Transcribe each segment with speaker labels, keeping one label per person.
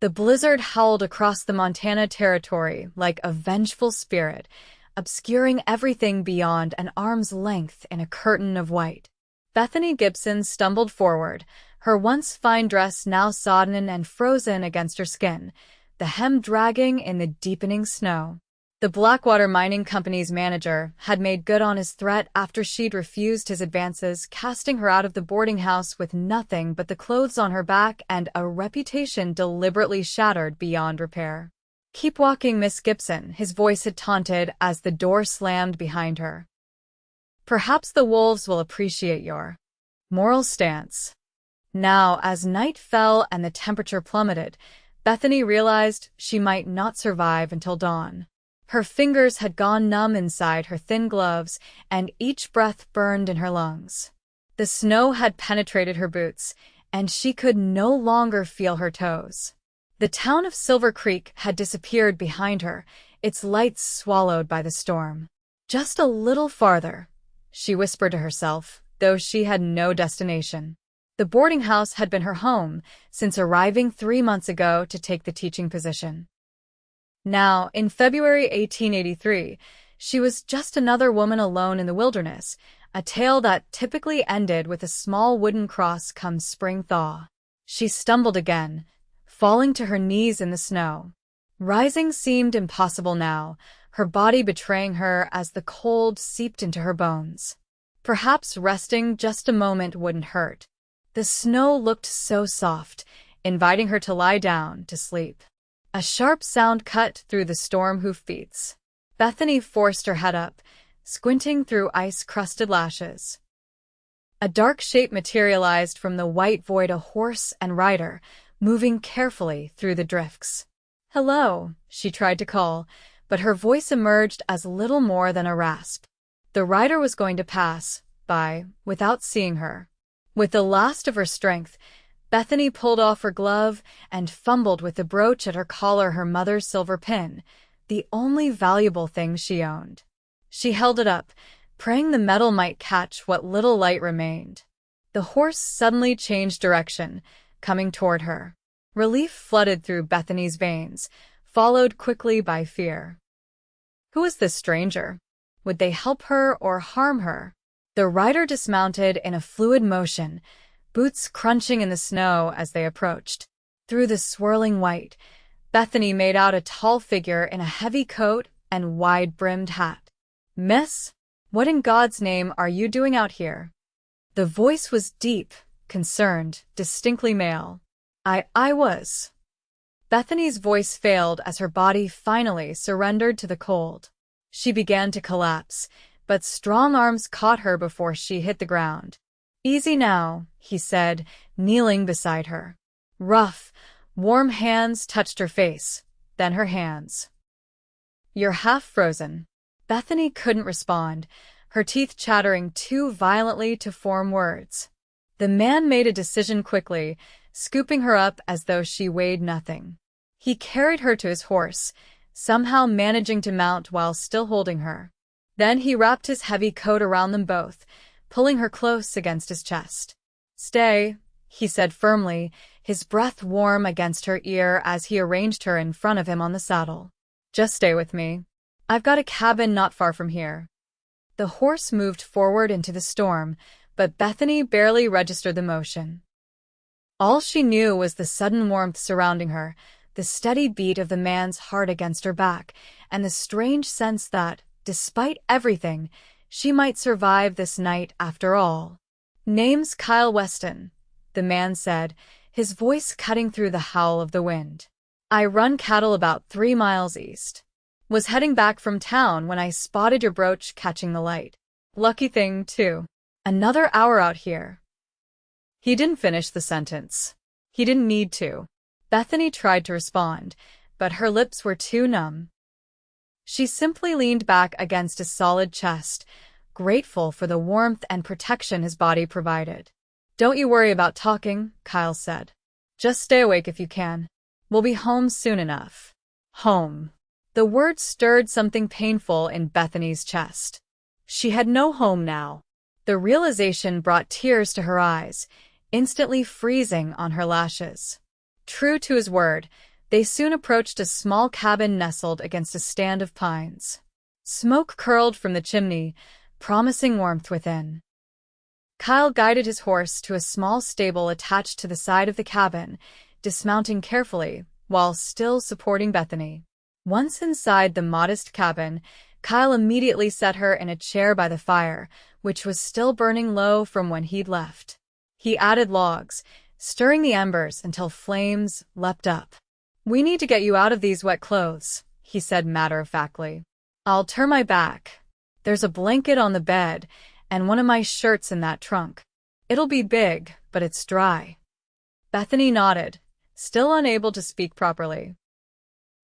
Speaker 1: The blizzard howled across the Montana Territory like a vengeful spirit, obscuring everything beyond an arm's length in a curtain of white. Bethany Gibson stumbled forward, her once fine dress now sodden and frozen against her skin, the hem dragging in the deepening snow. The Blackwater Mining Company's manager had made good on his threat after she'd refused his advances, casting her out of the boarding house with nothing but the clothes on her back and a reputation deliberately shattered beyond repair. "Keep walking, Miss Gibson," his voice had taunted as the door slammed behind her. "Perhaps the wolves will appreciate your moral stance." Now, as night fell and the temperature plummeted, Bethany realized she might not survive until dawn. Her fingers had gone numb inside her thin gloves, and each breath burned in her lungs. The snow had penetrated her boots, and she could no longer feel her toes. The town of Silver Creek had disappeared behind her, its lights swallowed by the storm. "Just a little farther," she whispered to herself, though she had no destination. The boarding house had been her home since arriving 3 months ago to take the teaching position. Now, in February 1883, she was just another woman alone in the wilderness, a tale that typically ended with a small wooden cross come spring thaw. She stumbled again, falling to her knees in the snow. Rising seemed impossible now, her body betraying her as the cold seeped into her bones. Perhaps resting just a moment wouldn't hurt. The snow looked so soft, inviting her to lie down to sleep. A sharp sound cut through the storm hoofbeats. Bethany forced her head up, squinting through ice-crusted lashes. A dark shape materialized from the white void, a horse and rider, moving carefully through the drifts. "Hello," she tried to call, but her voice emerged as little more than a rasp. The rider was going to pass by without seeing her. With the last of her strength, Bethany pulled off her glove and fumbled with the brooch at her collar, her mother's silver pin, the only valuable thing she owned. She held it up, praying the metal might catch what little light remained. The horse suddenly changed direction, coming toward her. Relief flooded through Bethany's veins, followed quickly by fear. Who was this stranger? Would they help her or harm her? The rider dismounted in a fluid motion, boots crunching in the snow as they approached. Through the swirling white, Bethany made out a tall figure in a heavy coat and wide-brimmed hat. "Miss, what in God's name are you doing out here?" The voice was deep, concerned, distinctly male. I was. Bethany's voice failed as her body finally surrendered to the cold. She began to collapse, but strong arms caught her before she hit the ground. "Easy now," he said, kneeling beside her. Rough, warm hands touched her face, then her hands. "You're half frozen." Bethany couldn't respond, her teeth chattering too violently to form words. The man made a decision quickly, scooping her up as though she weighed nothing. He carried her to his horse, somehow managing to mount while still holding her. Then he wrapped his heavy coat around them both, pulling her close against his chest. "Stay," he said firmly, his breath warm against her ear as he arranged her in front of him on the saddle. "Just stay with me. I've got a cabin not far from here." The horse moved forward into the storm, but Bethany barely registered the motion. All she knew was the sudden warmth surrounding her, the steady beat of the man's heart against her back, and the strange sense that, despite everything, she might survive this night after all. "Name's Kyle Weston," the man said, his voice cutting through the howl of the wind. "I run cattle about 3 miles east. Was heading back from town when I spotted your brooch catching the light. Lucky thing, too. Another hour out here." He didn't finish the sentence. He didn't need to. Bethany tried to respond, but her lips were too numb. She simply leaned back against his solid chest, grateful for the warmth and protection his body provided. "Don't you worry about talking," Kyle said. "Just stay awake if you can. We'll be home soon enough." Home. The word stirred something painful in Bethany's chest. She had no home now. The realization brought tears to her eyes, instantly freezing on her lashes. True to his word, They soon approached a small cabin nestled against a stand of pines. Smoke curled from the chimney, promising warmth within. Kyle guided his horse to a small stable attached to the side of the cabin, dismounting carefully, while still supporting Bethany. Once inside the modest cabin, Kyle immediately set her in a chair by the fire, which was still burning low from when he'd left. He added logs, stirring the embers until flames leapt up. "We need to get you out of these wet clothes," he said matter-of-factly. "I'll turn my back. There's a blanket on the bed, and one of my shirts in that trunk. It'll be big, but it's dry." Bethany nodded, still unable to speak properly.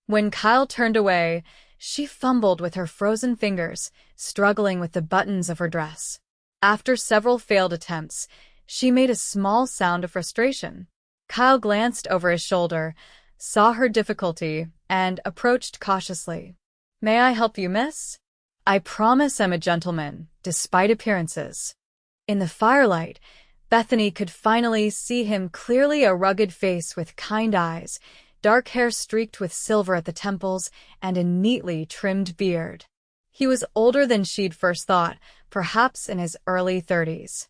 Speaker 1: When Kyle turned away, she fumbled with her frozen fingers, struggling with the buttons of her dress. After several failed attempts, she made a small sound of frustration. Kyle glanced over his shoulder, saw her difficulty, and approached cautiously. "May I help you, miss? I promise I'm a gentleman, despite appearances." In the firelight, Bethany could finally see him clearly, a rugged face with kind eyes, dark hair streaked with silver at the temples, and a neatly trimmed beard. He was older than she'd first thought, perhaps in his early 30s.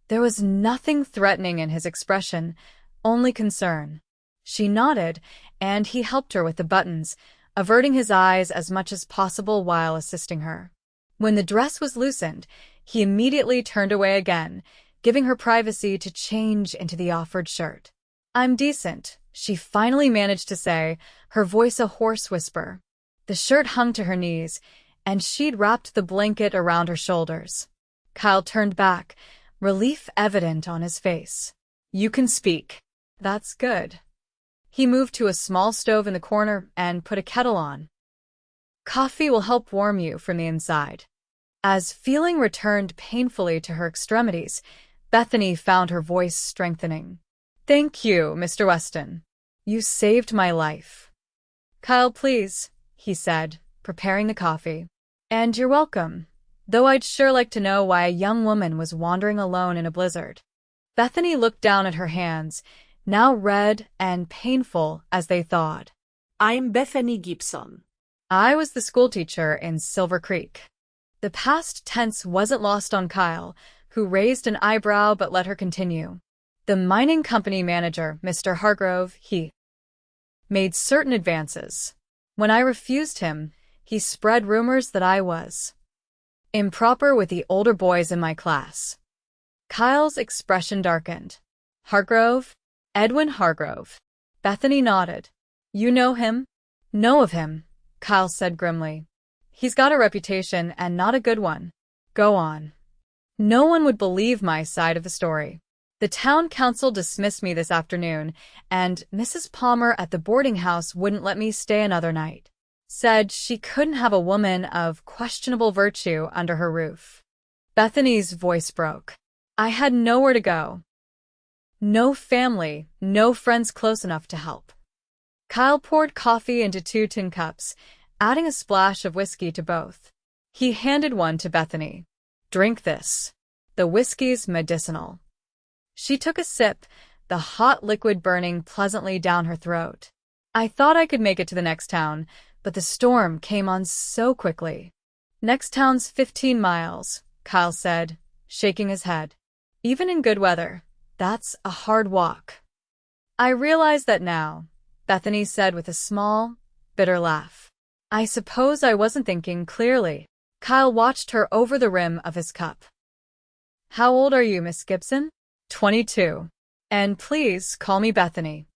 Speaker 1: There was nothing threatening in his expression, only concern. She nodded, and he helped her with the buttons, averting his eyes as much as possible while assisting her. When the dress was loosened, he immediately turned away again, giving her privacy to change into the offered shirt. "I'm decent," she finally managed to say, her voice a hoarse whisper. The shirt hung to her knees, and she'd wrapped the blanket around her shoulders. Kyle turned back, relief evident on his face. "You can speak." "That's good." He moved to a small stove in the corner and put a kettle on. "Coffee will help warm you from the inside." As feeling returned painfully to her extremities, Bethany found her voice strengthening. "Thank you, Mr. Weston. You saved my life." "Kyle, please," he said, preparing the coffee. "And you're welcome, though I'd sure like to know why a young woman was wandering alone in a blizzard." Bethany looked down at her hands, now red and painful as they thawed.
Speaker 2: "I'm Bethany Gibson."
Speaker 1: "I was the schoolteacher in Silver Creek." The past tense wasn't lost on Kyle, who raised an eyebrow but let her continue. "The mining company manager, Mr. Hargrove, he made certain advances. When I refused him, he spread rumors that I was improper with the older boys in my class." Kyle's expression darkened. "Hargrove? Edwin Hargrove?" Bethany nodded. "You know him?" "Know of him," Kyle said grimly. "He's got a reputation, and not a good one." "Go on." "No one would believe my side of the story. The town council dismissed me this afternoon, and Mrs. Palmer at the boarding house wouldn't let me stay another night. Said she couldn't have a woman of questionable virtue under her roof." Bethany's voice broke. "I had nowhere to go. No family, no friends close enough to help." Kyle poured coffee into 2 tin cups, adding a splash of whiskey to both. He handed one to Bethany. "Drink this. The whiskey's medicinal." She took a sip, the hot liquid burning pleasantly down her throat. "I thought I could make it to the next town, but the storm came on so quickly." "Next town's 15 miles, Kyle said, shaking his head. "Even in good weather, that's a hard walk." "I realize that now," Bethany said with a small, bitter laugh. "I suppose I wasn't thinking clearly." Kyle watched her over the rim of his cup. "How old are you, Miss Gibson?" 22. "And please call me Bethany."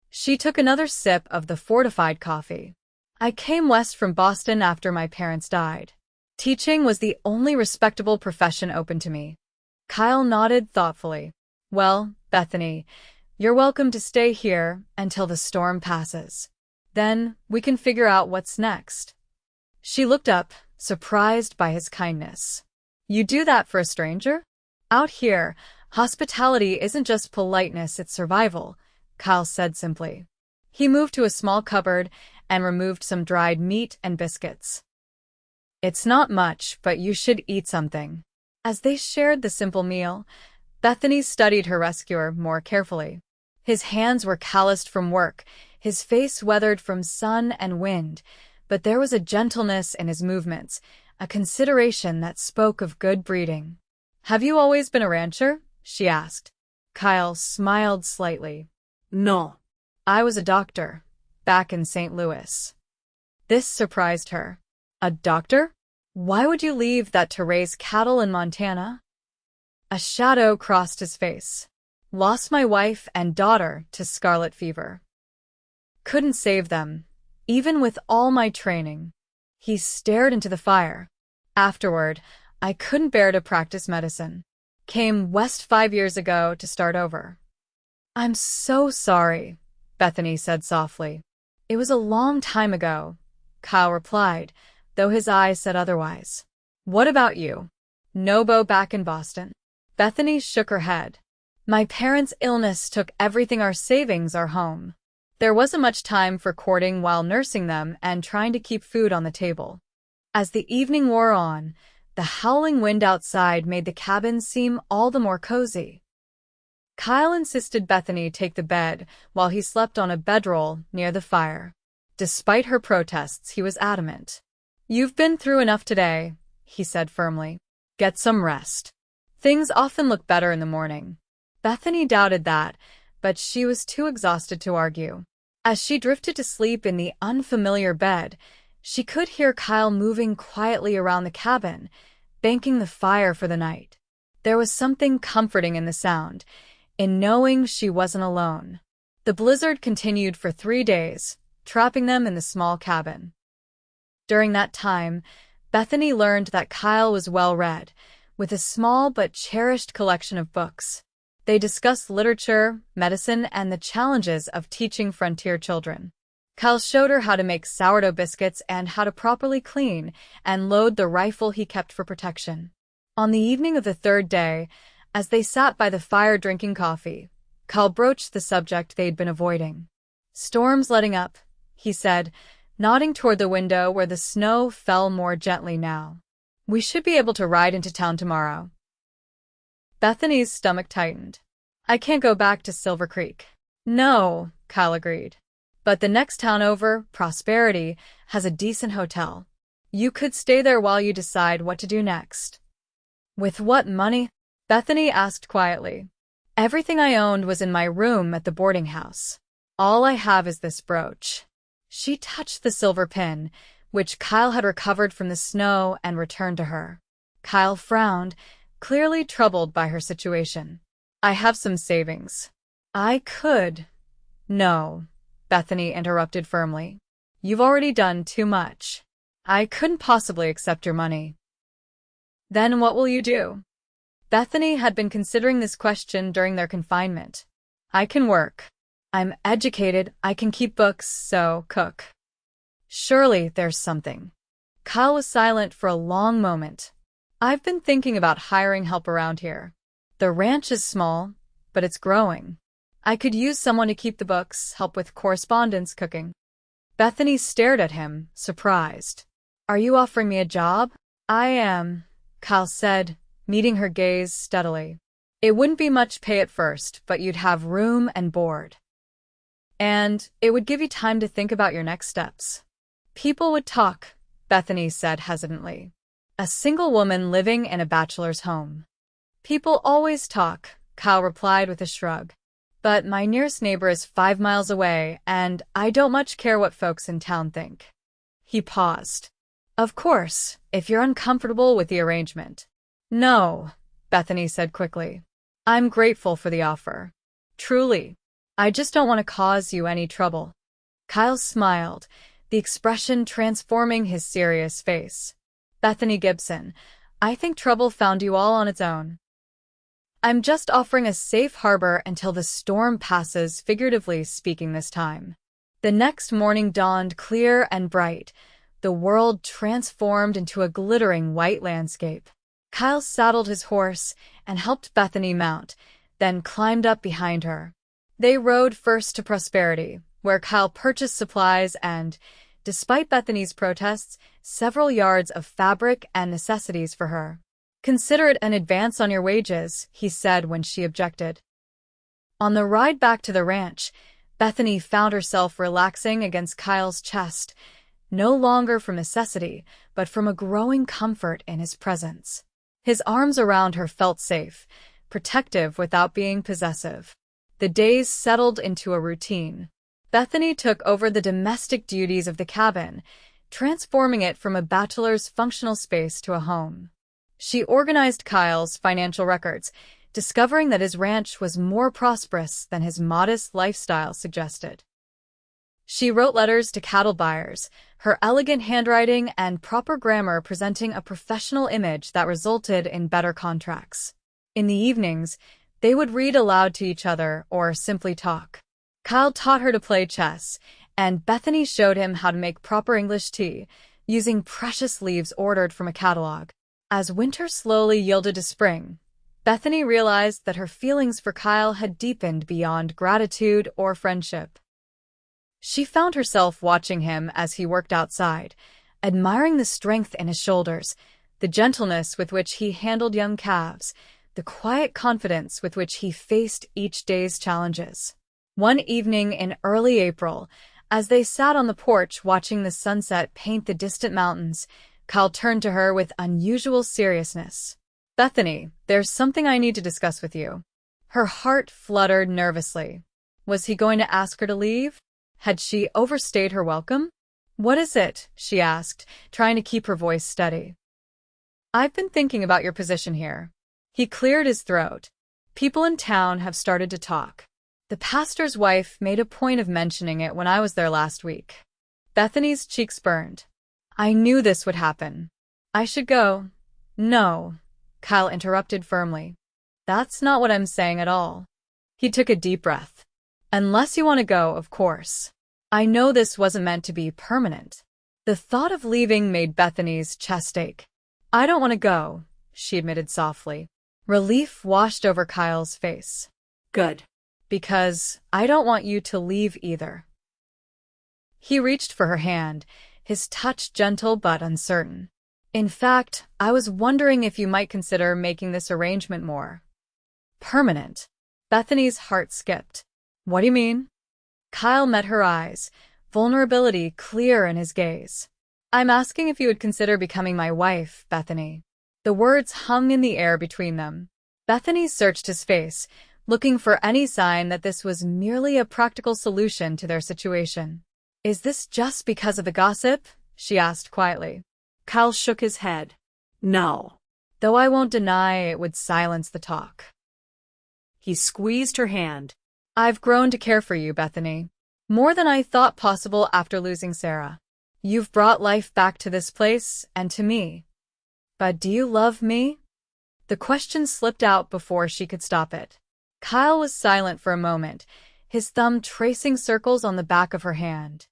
Speaker 1: She took another sip of the fortified coffee. "I came west from Boston after my parents died. Teaching was the only respectable profession open to me." Kyle nodded thoughtfully. "Well, Bethany, you're welcome to stay here until the storm passes. Then we can figure out what's next." She looked up, surprised by his kindness. "You do that for a stranger?" "Out here, hospitality isn't just politeness, it's survival," Kyle said simply. He moved to a small cupboard and removed some dried meat and biscuits. "It's not much, but you should eat something." As they shared the simple meal, Bethany studied her rescuer more carefully. His hands were calloused from work, His face weathered from sun and wind, but there was a gentleness in his movements, a consideration that spoke of good breeding. "Have you always been a rancher?" she asked. Kyle smiled slightly.
Speaker 2: No.
Speaker 1: "I was a doctor, back in St. Louis." This surprised her. "A doctor? Why would you leave that to raise cattle in Montana?" A shadow crossed his face. "Lost my wife and daughter to scarlet fever. Couldn't save them, even with all my training." He stared into the fire. "Afterward, I couldn't bear to practice medicine. Came west 5 years ago to start over." "I'm so sorry," Bethany said softly. "It was a long time ago," Kyle replied, though his eyes said otherwise. "What about you? No beau back in Boston?" Bethany shook her head. "My parents' illness took everything our savings, our home. There wasn't much time for courting while nursing them and trying to keep food on the table." As the evening wore on, the howling wind outside made the cabin seem all the more cozy. Kyle insisted Bethany take the bed while he slept on a bedroll near the fire. Despite her protests, he was adamant. "You've been through enough today," he said firmly. "Get some rest. Things often look better in the morning." Bethany doubted that, but she was too exhausted to argue. As she drifted to sleep in the unfamiliar bed, she could hear Kyle moving quietly around the cabin, banking the fire for the night. There was something comforting in the sound, in knowing she wasn't alone. The blizzard continued for 3 days, trapping them in the small cabin. During that time, Bethany learned that Kyle was well-read, with a small but cherished collection of books. They discussed literature, medicine, and the challenges of teaching frontier children. Kyle showed her how to make sourdough biscuits and how to properly clean and load the rifle he kept for protection. On the evening of the 3rd day, as they sat by the fire drinking coffee, Kyle broached the subject they'd been avoiding. "Storm's letting up," he said, nodding toward the window where the snow fell more gently now. "We should be able to ride into town tomorrow." Bethany's stomach tightened. "I can't go back to Silver Creek." "No," Kyle agreed. "But the next town over, Prosperity, has a decent hotel. You could stay there while you decide what to do next." "With what money?" Bethany asked quietly. "Everything I owned was in my room at the boarding house. All I have is this brooch." She touched the silver pin, which Kyle had recovered from the snow and returned to her. Kyle frowned, clearly troubled by her situation. "I have some savings. I could—" "No," Bethany interrupted firmly. "You've already done too much. I couldn't possibly accept your money." "Then what will you do?" Bethany had been considering this question during their confinement. "I can work. I'm educated, I can keep books, so cook." "Surely there's something." Kyle was silent for a long moment. "I've been thinking about hiring help around here. The ranch is small, but it's growing. I could use someone to keep the books, help with correspondence, cooking." Bethany stared at him, surprised. "Are you offering me a job?" "I am," Kyle said, meeting her gaze steadily. "It wouldn't be much pay at first, but you'd have room and board. And it would give you time to think about your next steps." "People would talk," Bethany said hesitantly. "A single woman living in a bachelor's home." "People always talk," Kyle replied with a shrug. "But my nearest neighbor is 5 miles away, and I don't much care what folks in town think." He paused. "Of course, if you're uncomfortable with the arrangement." "No," Bethany said quickly. "I'm grateful for the offer. Truly. I just don't want to cause you any trouble." Kyle smiled, the expression transforming his serious face. "Bethany Gibson, I think trouble found you all on its own. I'm just offering a safe harbor until the storm passes, figuratively speaking this time." The next morning dawned clear and bright, the world transformed into a glittering white landscape. Kyle saddled his horse and helped Bethany mount, then climbed up behind her. They rode first to Prosperity, where Kyle purchased supplies and, despite Bethany's protests, several yards of fabric and necessities for her. "Consider it an advance on your wages," he said when she objected. On the ride back to the ranch, Bethany found herself relaxing against Kyle's chest, no longer from necessity, but from a growing comfort in his presence. His arms around her felt safe, protective without being possessive. The days settled into a routine. Bethany took over the domestic duties of the cabin, transforming it from a bachelor's functional space to a home. She organized Kyle's financial records, discovering that his ranch was more prosperous than his modest lifestyle suggested. She wrote letters to cattle buyers, her elegant handwriting and proper grammar presenting a professional image that resulted in better contracts. In the evenings, they would read aloud to each other or simply talk. Kyle taught her to play chess, and Bethany showed him how to make proper English tea, using precious leaves ordered from a catalog. As winter slowly yielded to spring, Bethany realized that her feelings for Kyle had deepened beyond gratitude or friendship. She found herself watching him as he worked outside, admiring the strength in his shoulders, the gentleness with which he handled young calves, the quiet confidence with which he faced each day's challenges. One evening in early April, as they sat on the porch watching the sunset paint the distant mountains, Kyle turned to her with unusual seriousness. "Bethany, there's something I need to discuss with you." Her heart fluttered nervously. Was he going to ask her to leave? Had she overstayed her welcome? "What is it?" she asked, trying to keep her voice steady. "I've been thinking about your position here." He cleared his throat. "People in town have started to talk. The pastor's wife made a point of mentioning it when I was there last week." Bethany's cheeks burned. "I knew this would happen. I should go." "No," Kyle interrupted firmly. "That's not what I'm saying at all." He took a deep breath. "Unless you want to go, of course. I know this wasn't meant to be permanent." The thought of leaving made Bethany's chest ache. "I don't want to go," she admitted softly. Relief washed over Kyle's face.
Speaker 2: Good.
Speaker 1: "Because I don't want you to leave either." He reached for her hand, his touch gentle but uncertain. "In fact, I was wondering if you might consider making this arrangement more permanent." Bethany's heart skipped. "What do you mean?" Kyle met her eyes, vulnerability clear in his gaze. "I'm asking if you would consider becoming my wife, Bethany." The words hung in the air between them. Bethany searched his face, looking for any sign that this was merely a practical solution to their situation. "Is this just because of the gossip?" she asked quietly.
Speaker 2: Kyle shook his head. "No."
Speaker 1: "Though I won't deny it would silence the talk."
Speaker 2: He squeezed her hand.
Speaker 1: "I've grown to care for you, Bethany. More than I thought possible after losing Sarah. You've brought life back to this place and to me. But do you love me?" The question slipped out before she could stop it. Kyle was silent for a moment, his thumb tracing circles on the back of her hand.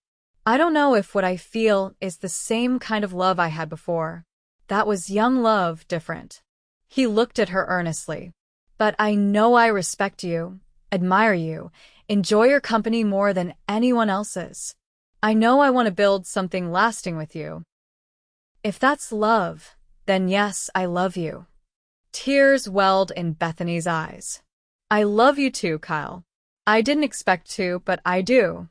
Speaker 1: "I don't know if what I feel is the same kind of love I had before. That was young love, different." He looked at her earnestly. "But I know I respect you, admire you, enjoy your company more than anyone else's. I know I want to build something lasting with you. If that's love, then yes, I love you." Tears welled in Bethany's eyes. "I love you too, Kyle. I didn't expect to, but I do."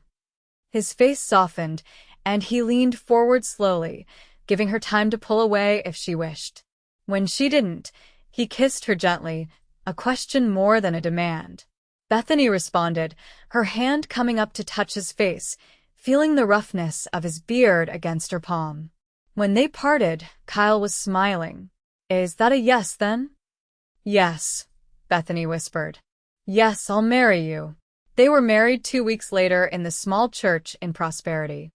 Speaker 1: His face softened, and he leaned forward slowly, giving her time to pull away if she wished. When she didn't, he kissed her gently, a question more than a demand. Bethany responded, her hand coming up to touch his face, feeling the roughness of his beard against her palm. When they parted, Kyle was smiling. "Is that a yes, then?" "Yes," Bethany whispered. "Yes, I'll marry you." They were married 2 weeks later in the small church in Prosperity.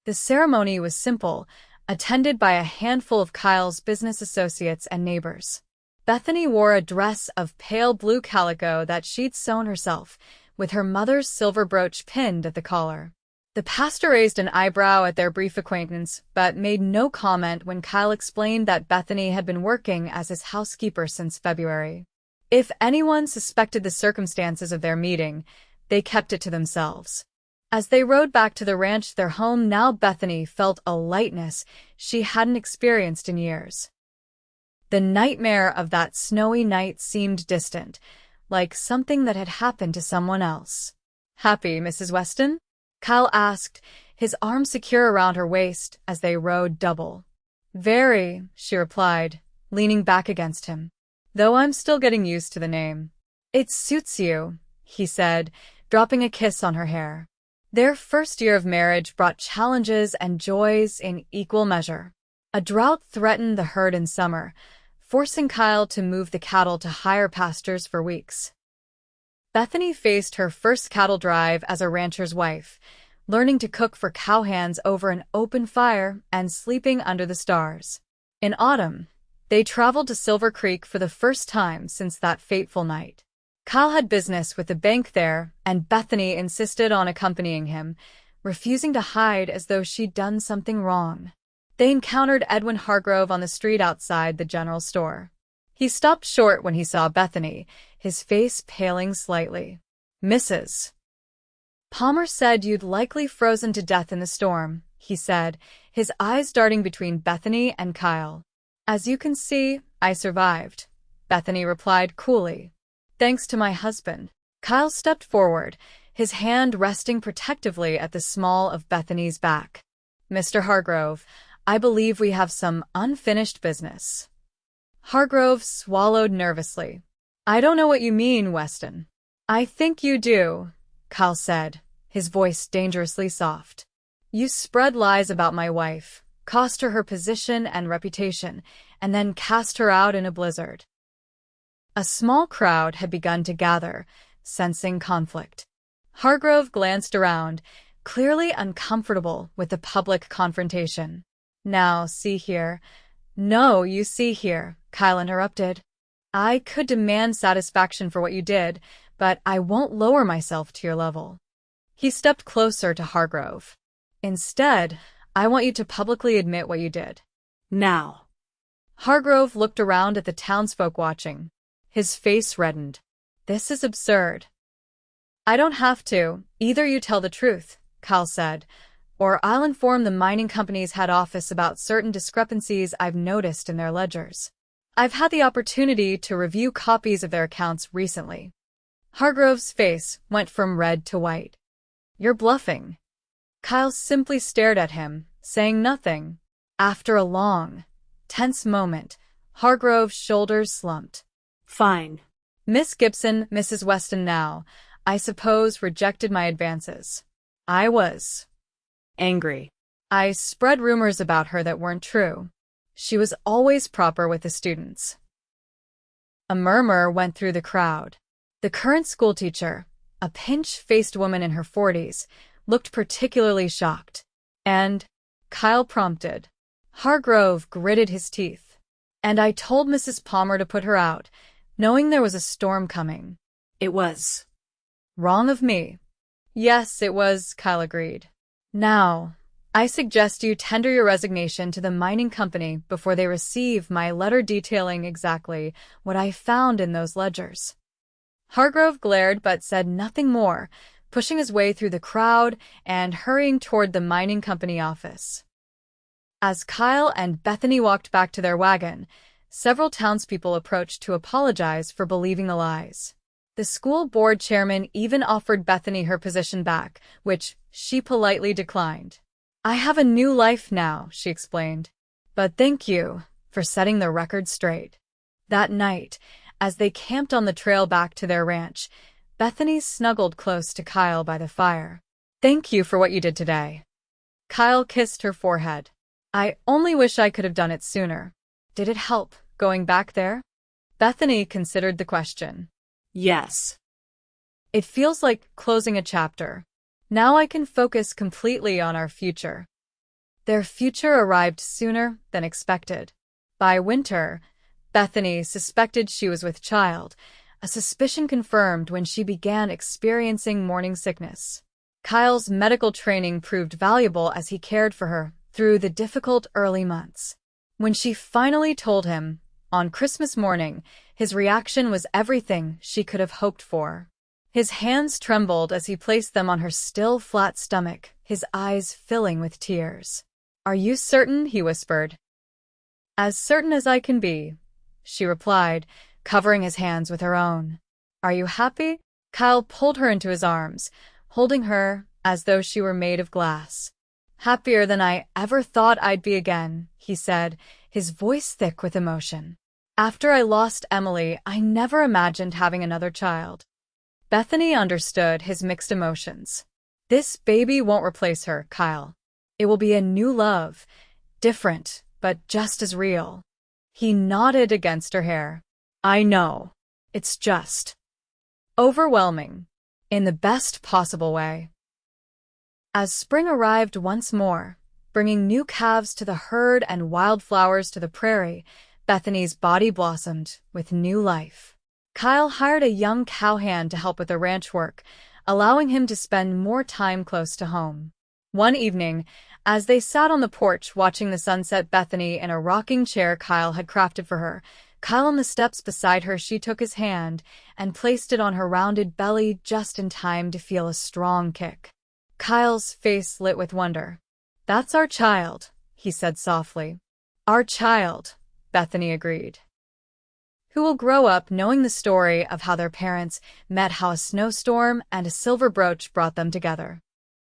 Speaker 1: The ceremony was simple, attended by a handful of Kyle's business associates and neighbors. Bethany wore a dress of pale blue calico that she'd sewn herself, with her mother's silver brooch pinned at the collar. The pastor raised an eyebrow at their brief acquaintance, but made no comment when Kyle explained that Bethany had been working as his housekeeper since February. If anyone suspected the circumstances of their meeting, they kept it to themselves. As they rode back to the ranch, their home now, Bethany felt a lightness she hadn't experienced in years. The nightmare of that snowy night seemed distant, like something that had happened to someone else. Happy, Mrs. Weston? Kyle asked, his arm secure around her waist as they rode double. Very, she replied, leaning back against him. Though I'm still getting used to the name. It suits you, he said, dropping a kiss on her hair. Their first year of marriage brought challenges and joys in equal measure. A drought threatened the herd in summer, forcing Kyle to move the cattle to higher pastures for weeks. Bethany faced her first cattle drive as a rancher's wife, learning to cook for cowhands over an open fire and sleeping under the stars. In autumn, they traveled to Silver Creek for the first time since that fateful night. Kyle had business with the bank there, and Bethany insisted on accompanying him, refusing to hide as though she'd done something wrong. They encountered Edwin Hargrove on the street outside the general store. He stopped short when he saw Bethany, his face paling slightly. Mrs. Palmer said you'd likely frozen to death in the storm, he said, his eyes darting between Bethany and Kyle. As you can see, I survived, Bethany replied coolly. Thanks to my husband. Kyle stepped forward, his hand resting protectively at the small of Bethany's back. Mr. Hargrove, I believe we have some unfinished business. Hargrove swallowed nervously. I don't know what you mean, Weston. I think you do, Kyle said, his voice dangerously soft. You spread lies about my wife, cost her position and reputation, and then cast her out in a blizzard. A small crowd had begun to gather, sensing conflict. Hargrove glanced around, clearly uncomfortable with the public confrontation. Now, see here. No, you see here, Kyle interrupted. I could demand satisfaction for what you did, but I won't lower myself to your level. He stepped closer to Hargrove. Instead, I want you to publicly admit what you did.
Speaker 2: Now.
Speaker 1: Hargrove looked around at the townsfolk watching. His face reddened. This is absurd. I don't have to. Either you tell the truth, Kyle said, or I'll inform the mining company's head office about certain discrepancies I've noticed in their ledgers. I've had the opportunity to review copies of their accounts recently. Hargrove's face went from red to white. You're bluffing. Kyle simply stared at him, saying nothing. After a long, tense moment, Hargrove's shoulders slumped.
Speaker 2: Fine.
Speaker 1: Miss Gibson, Mrs. Weston now, I suppose, rejected my advances. I was
Speaker 2: angry.
Speaker 1: I spread rumors about her that weren't true. She was always proper with the students. A murmur went through the crowd. The current schoolteacher, a pinch-faced woman in her 40s, looked particularly shocked. And, Kyle prompted. Hargrove gritted his teeth. And I told Mrs. Palmer to put her out, knowing there was a storm coming.
Speaker 2: It was
Speaker 1: wrong of me. Yes, it was, Kyle agreed. Now, I suggest you tender your resignation to the mining company before they receive my letter detailing exactly what I found in those ledgers. Hargrove glared but said nothing more, pushing his way through the crowd and hurrying toward the mining company office. As Kyle and Bethany walked back to their wagon, several townspeople approached to apologize for believing the lies. The school board chairman even offered Bethany her position back, which she politely declined. I have a new life now, she explained. But thank you for setting the record straight. That night, as they camped on the trail back to their ranch, Bethany snuggled close to Kyle by the fire. Thank you for what you did today. Kyle kissed her forehead. I only wish I could have done it sooner. Did it help, going back there? Bethany considered the question.
Speaker 2: Yes.
Speaker 1: It feels like closing a chapter. Now I can focus completely on our future. Their future arrived sooner than expected. By winter, Bethany suspected she was with child, a suspicion confirmed when she began experiencing morning sickness. Kyle's medical training proved valuable as he cared for her through the difficult early months. When she finally told him, on Christmas morning, his reaction was everything she could have hoped for. His hands trembled as he placed them on her still flat stomach, his eyes filling with tears. Are you certain? He whispered. As certain as I can be, she replied, covering his hands with her own. Are you happy? Kyle pulled her into his arms, holding her as though she were made of glass. "Happier than I ever thought I'd be again," he said, his voice thick with emotion. "After I lost Emily, I never imagined having another child." Bethany understood his mixed emotions. "This baby won't replace her, Kyle. It will be a new love, different, but just as real." He nodded against her hair. "I know. It's just overwhelming, in the best possible way." As spring arrived once more, bringing new calves to the herd and wildflowers to the prairie, Bethany's body blossomed with new life. Kyle hired a young cowhand to help with the ranch work, allowing him to spend more time close to home. One evening, as they sat on the porch watching the sunset, Bethany in a rocking chair Kyle had crafted for her, Kyle on the steps beside her, she took his hand and placed it on her rounded belly just in time to feel a strong kick. Kyle's face lit with wonder. "That's our child," he said softly. "Our child," Bethany agreed. "Who will grow up knowing the story of how their parents met, how a snowstorm and a silver brooch brought them together."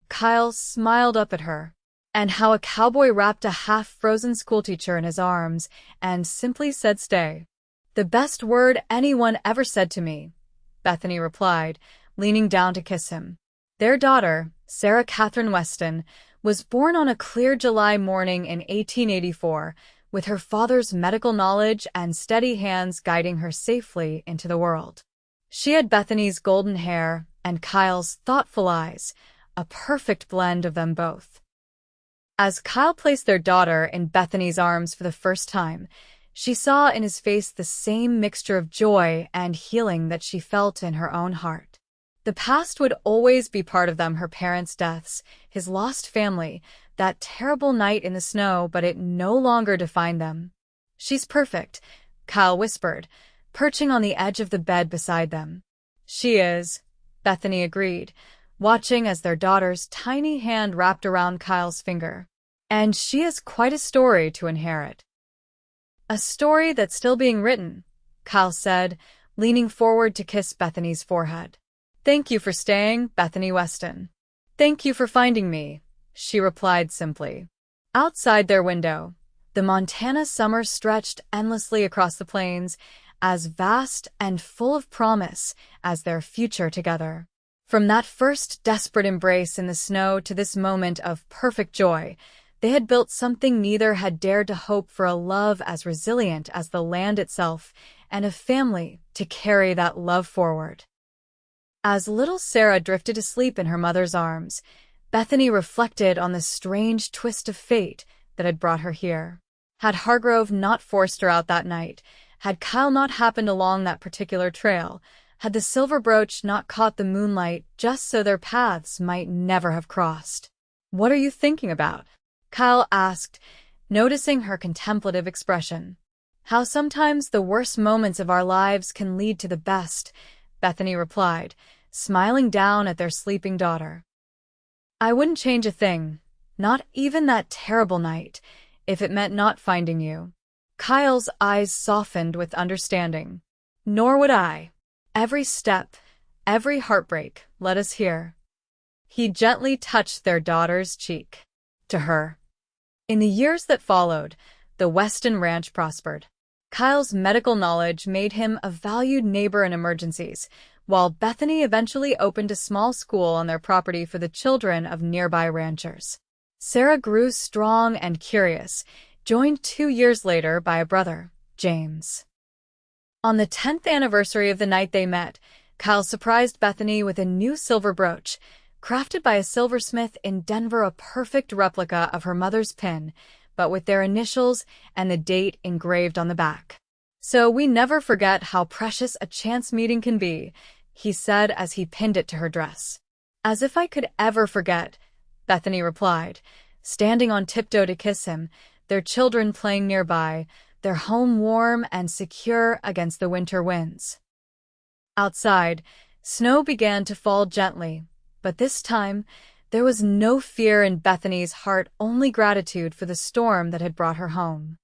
Speaker 1: Kyle smiled up at her. "And how a cowboy wrapped a half-frozen schoolteacher in his arms and simply said stay." "The best word anyone ever said to me," Bethany replied, leaning down to kiss him. Their daughter, Sarah Catherine Weston, was born on a clear July morning in 1884, with her father's medical knowledge and steady hands guiding her safely into the world. She had Bethany's golden hair and Kyle's thoughtful eyes, a perfect blend of them both. As Kyle placed their daughter in Bethany's arms for the first time, she saw in his face the same mixture of joy and healing that she felt in her own heart. The past would always be part of them, her parents' deaths, his lost family, that terrible night in the snow, but it no longer defined them. "She's perfect," Kyle whispered, perching on the edge of the bed beside them. "She is," Bethany agreed, watching as their daughter's tiny hand wrapped around Kyle's finger. "And she has quite a story to inherit." "A story that's still being written," Kyle said, leaning forward to kiss Bethany's forehead. "Thank you for staying, Bethany Weston." "Thank you for finding me," she replied simply. Outside their window, the Montana summer stretched endlessly across the plains, as vast and full of promise as their future together. From that first desperate embrace in the snow to this moment of perfect joy, they had built something neither had dared to hope for, a love as resilient as the land itself, and a family to carry that love forward. As little Sarah drifted to sleep in her mother's arms, Bethany reflected on the strange twist of fate that had brought her here. Had Hargrove not forced her out that night, had Kyle not happened along that particular trail, had the silver brooch not caught the moonlight just so their paths might never have crossed. "What are you thinking about?" Kyle asked, noticing her contemplative expression. "How sometimes the worst moments of our lives can lead to the best," Bethany replied, smiling down at their sleeping daughter. "I wouldn't change a thing, not even that terrible night, if it meant not finding you." Kyle's eyes softened with understanding. "Nor would I. Every step, every heartbreak led us here." He gently touched their daughter's cheek. To her. In the years that followed, the Weston Ranch prospered. Kyle's medical knowledge made him a valued neighbor in emergencies, while Bethany eventually opened a small school on their property for the children of nearby ranchers. Sarah grew strong and curious, joined 2 years later by a brother, James. On the 10th anniversary of the night they met, Kyle surprised Bethany with a new silver brooch, crafted by a silversmith in Denver, a perfect replica of her mother's pin, but with their initials and the date engraved on the back. "So we never forget how precious a chance meeting can be," he said as he pinned it to her dress. "As if I could ever forget," Bethany replied, standing on tiptoe to kiss him, their children playing nearby, their home warm and secure against the winter winds. Outside, snow began to fall gently, but this time, there was no fear in Bethany's heart, only gratitude for the storm that had brought her home.